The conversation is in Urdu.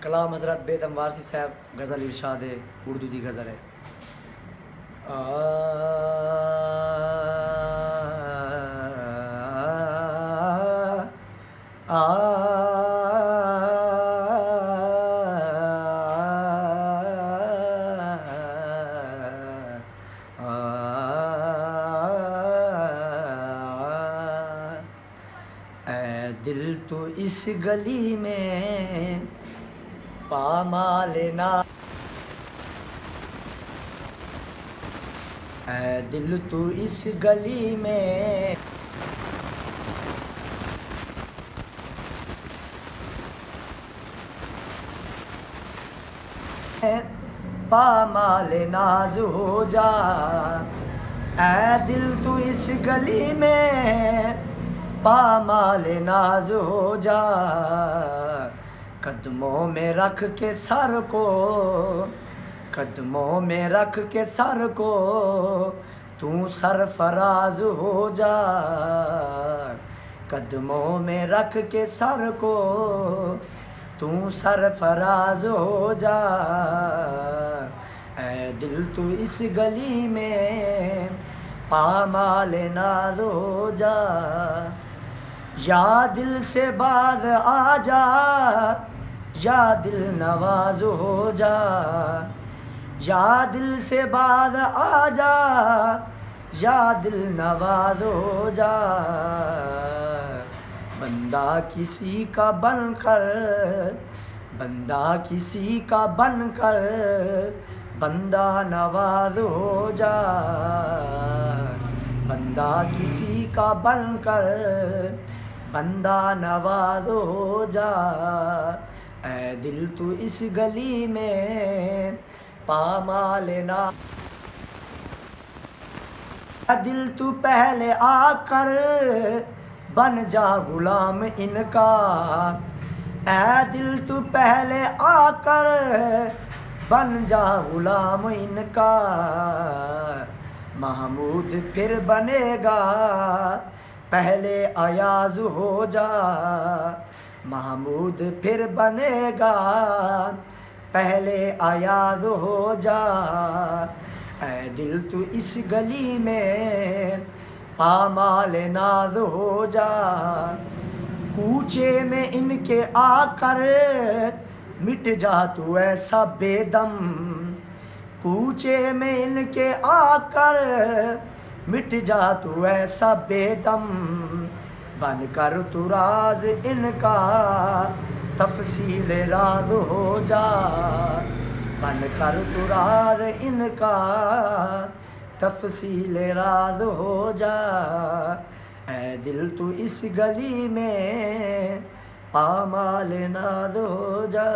کلام حضرت بیدم وارسی صاحب غزل ارشاد ہے، اردو دی غزل ہے۔ اے دل تو اس گلی میں پامال نہ، اے دل تو اس گلی میں پامال ناز ہو جا، اے دل تو اس گلی میں پامال ناز ہو جا، قدموں میں رکھ کے سر کو، قدموں میں رکھ کے سر کو تو سرفراز ہو جا، قدموں میں رکھ کے سر کو تو سرفراز ہو جا، اے دل تو اس گلی میں پامال ناز ہو جا، یا دل سے باز آ جا یا دل نواز ہو جا، یا دل سے باز آ جا یا دل نواز ہو جا، بندہ کسی کا بن کر، بندہ کسی کا بن کر بندہ نواز ہو جا، بندہ کسی کا بن کر بندہ نواز ہو جا، اے دل تو اس گلی میں پامال نہ، دل تو پہلے آ کر بن جا غلام ان کا، اے دل تو پہلے آ کر بن جا غلام ان کا، محمود پھر بنے گا پہلے ایاز ہو جا، محمود پھر بنے گا پہلے ایاز ہو جا، اے دل تو اس گلی میں پامال ناز ہو جا، کوچے میں ان کے آ کر مٹ جا تو ایسا بے دم، کوچے میں ان کے آ کر مٹ جا تو ایسا بے دم، بن کر تو راز ان کا تفصیل راز ہو جا، بن کر تو راز ان کا تفصیل راز ہو جا، اے دل تو اس گلی میں پامال ناز ہو جا۔